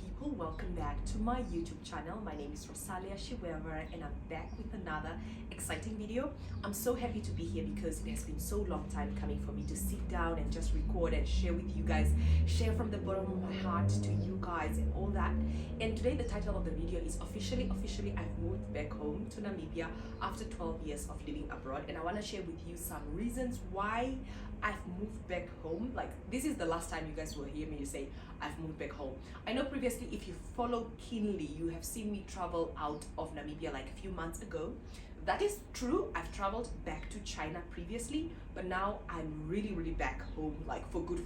people, welcome back to my YouTube channel. My name is Rosalia Shiweva and I'm back with another exciting video. I'm so happy to be here because it has been so long time coming for me to sit down and just record and share with you guys, share from the bottom of my heart to you guys and all that. And today the title of the video is officially I've moved back home to Namibia after 12 years of living abroad, and I want to share with you some reasons why I've moved back home. Like, this is the last time you guys will hear me say I've moved back home. I know previously, if you follow keenly, you have seen me travel out of Namibia like a few months ago. That is true. I've traveled back to China previously, but now I'm really back home, like for good.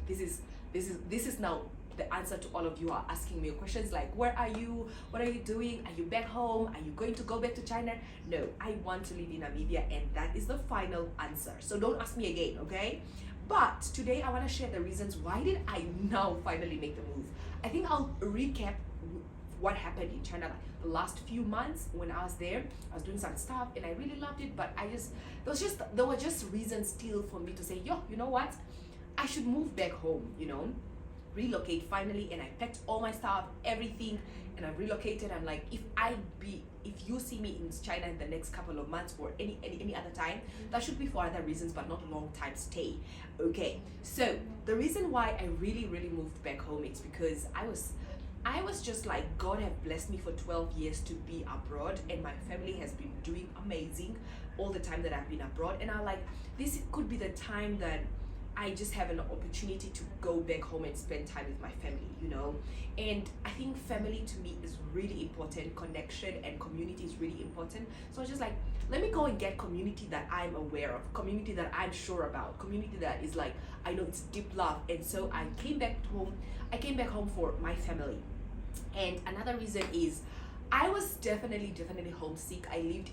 This is now the answer to all of you are asking me questions like, where are you? What are you doing? Are you back home? Are you going to go back to China? No, I want to live in Namibia, and that is the final answer. So don't ask me again, okay? But today I want to share the reasons why did I now finally make the move. I think I'll recap what happened in China like the last few months. When I was there, I was doing some stuff and I really loved it, but there were just reasons still for me to say, yo, you know what? I should move back home, relocate finally. And I packed all my stuff, everything, and I relocated. I'm like, if you see me in China in the next couple of months or any other time, that should be for other reasons, but not long time stay. Okay, so the reason why I really moved back home is because I was just like, God have blessed me for 12 years to be abroad, and my family has been doing amazing all the time that I've been abroad. And I'm like, this could be the time that I just have an opportunity to go back home and spend time with my family, And I think family to me is really important. Connection and community is really important. So I was just like, let me go and get community that I'm aware of, community that I'm sure about, community that is like, I know it's deep love. And so I came back home. I came back home for my family. And another reason is I was definitely homesick. I lived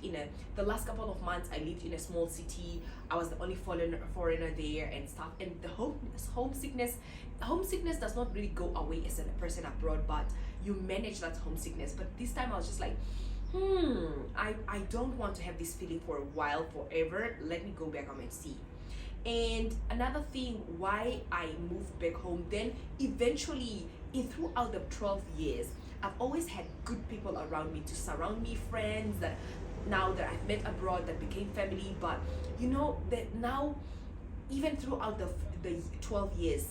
the last couple of months, I lived in a small city. I was the only foreigner there and stuff. And the homesickness does not really go away as a person abroad, but you manage that homesickness. But this time I was just like, I don't want to have this feeling for a while, forever. Let me go back home and see. And another thing why I moved back home, then eventually throughout the 12 years, I've always had good people around me to surround me, friends that now that I've met abroad that became family. But that now, even throughout the 12 years,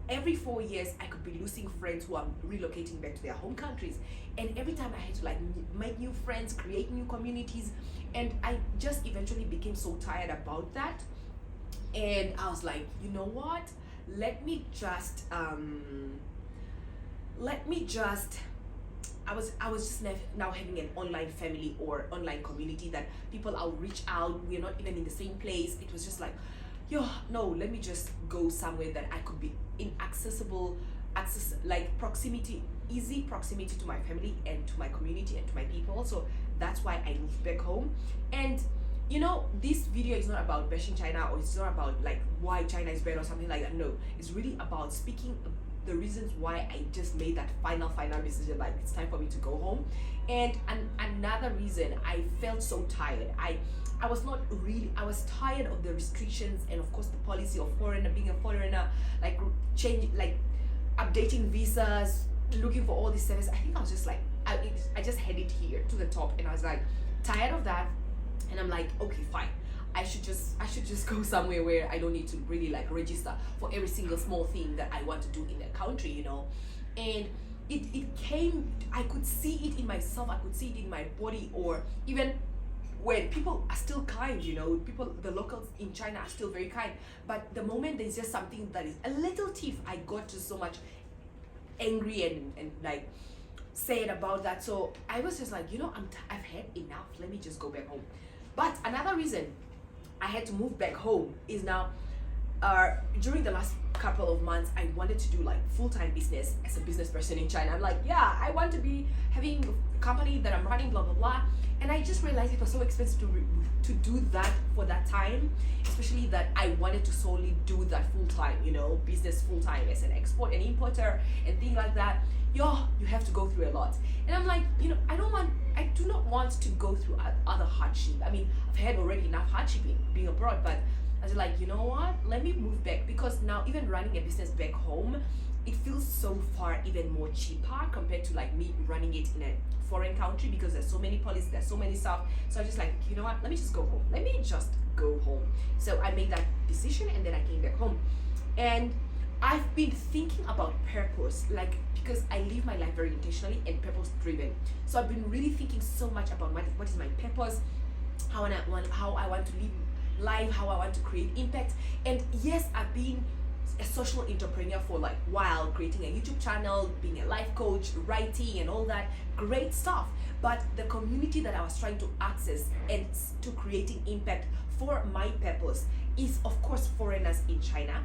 every 4 years I could be losing friends who are relocating back to their home countries. And every time I had to like make new friends, create new communities, and I just eventually became so tired about that. And I was like, you know what? Let me just I was just now having an online family or online community that people I'll reach out. We're not even in the same place. It was just like, let me just go somewhere that I could be in easy proximity to my family and to my community and to my people. So that's why I moved back home. And this video is not about bashing China, or it's not about like why China is bad or something like that. No, it's really about speaking the reasons why I just made that final decision, like it's time for me to go home. And another reason, I felt so tired. I was tired of the restrictions and of course the policy of being a foreigner, like updating visas, looking for all these services. I think I was just like, I just had it here to the top, and I was like tired of that. And I'm like, okay, fine. I should just go somewhere where I don't need to really like register for every single small thing that I want to do in the country, And it came, I could see it in myself, I could see it in my body, or even when people are still kind, the locals in China are still very kind. But the moment there's just something that is a little tiff, I got just so much angry and like sad about that. So I was just like, I've had enough. Let me just go back home. But another reason I had to move back home is now, during the last couple of months, I wanted to do like full-time business as a business person in China. I'm like, yeah, I want to be having a company that I'm running, blah blah blah. And I just realized it was so expensive to do that for that time, especially that I wanted to solely do that full-time, business full-time as an export and importer and things like that. You have to go through a lot. And I'm like, I do not want to go through other hardship. I mean, I've had already enough hardship in being abroad, but I was like, you know what? Let me move back, because now even running a business back home, it feels so far even more cheaper compared to like me running it in a foreign country, because there's so many policies, there's so many stuff. So I just like, you know what, let me just go home, let me just go home. So I made that decision, and then I came back home. And I've been thinking about purpose, like, because I live my life very intentionally and purpose driven. So I've been really thinking so much about what is my purpose, how I want to live life, how I want to create impact. And yes, I've been a social entrepreneur for like while, creating a YouTube channel, being a life coach, writing and all that great stuff. But the community that I was trying to access and to creating impact for my purpose is of course foreigners in China.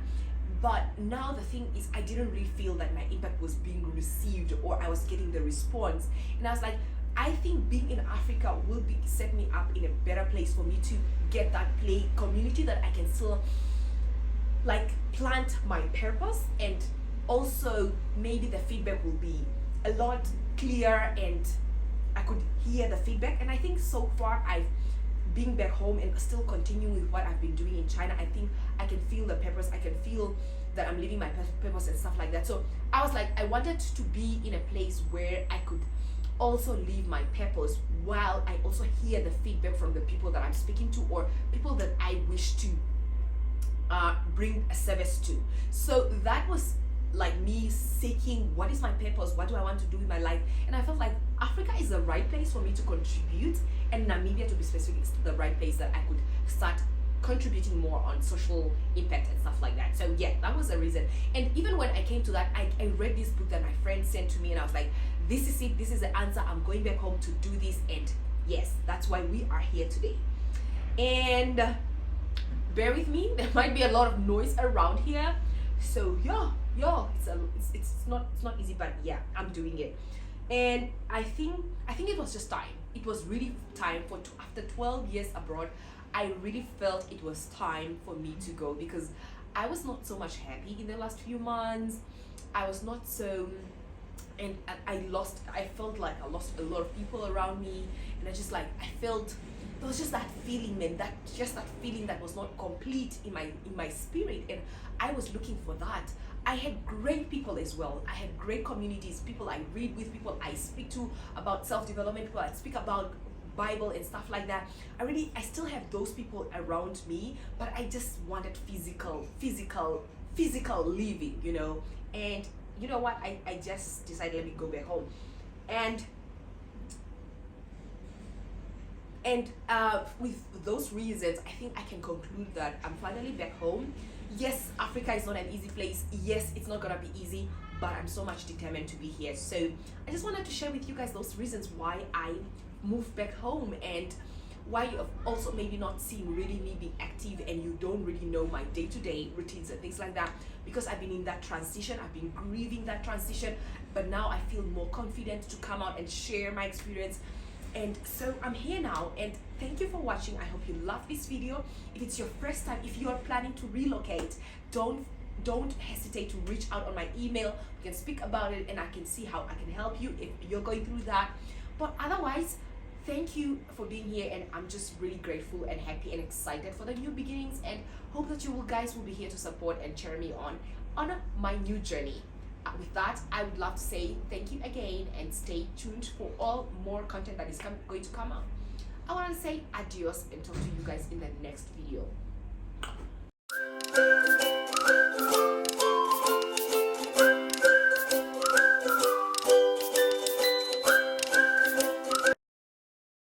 But now the thing is, I didn't really feel that my impact was being received or I was getting the response. And I was like, I think being in Africa will set me up in a better place for me to get that community that I can still like plant my purpose, and also maybe the feedback will be a lot clearer and I could hear the feedback. And I think so far I've been back home and still continuing with what I've been doing in China, I think I can feel the purpose, I can feel that I'm living my purpose and stuff like that. So I was like, I wanted to be in a place where I could also live my purpose while I also hear the feedback from the people that I'm speaking to, or people that I wish to bring a service to. So that was like me seeking, what is my purpose, what do I want to do with my life. And I felt like Africa is the right place for me to contribute, and Namibia, to be specific, is the right place that I could start contributing more on social impact and stuff like that. So yeah, that was the reason. And even when I came to that, I read this book that my friend sent to me, and I was like, this is it, this is the answer, I'm going back home to do this. And yes, that's why we are here today. And bear with me, there might be a lot of noise around here. So yeah, it's not easy, but yeah, I'm doing it. And I think it was just time. It was really time after 12 years abroad, I really felt it was time for me to go, because I was not so much happy in the last few months. I was not so, and I felt like I lost a lot of people around me, and I felt there was just that feeling, man, that feeling that was not complete in my spirit, and I was looking for that. I had great people as well. I had great communities, people I read with, people I speak to about self-development, people I speak about Bible and stuff like that. I still have those people around me, but I just wanted physical living, you know. And you know what? I just decided, let me go back home. And with those reasons, I think I can conclude that I'm finally back home. Yes, Africa is not an easy place. Yes, it's not gonna be easy, but I'm so much determined to be here. So I just wanted to share with you guys those reasons why I moved back home, and why you have also maybe not seen really me being active, and you don't really know my day-to-day routines and things like that, because I've been in that transition, I've been grieving that transition, but now I feel more confident to come out and share my experience. And so I'm here now, and thank you for watching. I hope you love this video. If it's your first time, if you are planning to relocate, don't hesitate to reach out on my email. We can speak about it, and I can see how I can help you if you're going through that. But otherwise, thank you for being here, and I'm just really grateful and happy and excited for the new beginnings, and hope that you guys will be here to support and cheer me on my new journey. With that, I would love to say thank you again, and stay tuned for all more content that is going to come out. I want to say adios and talk to you guys in the next video.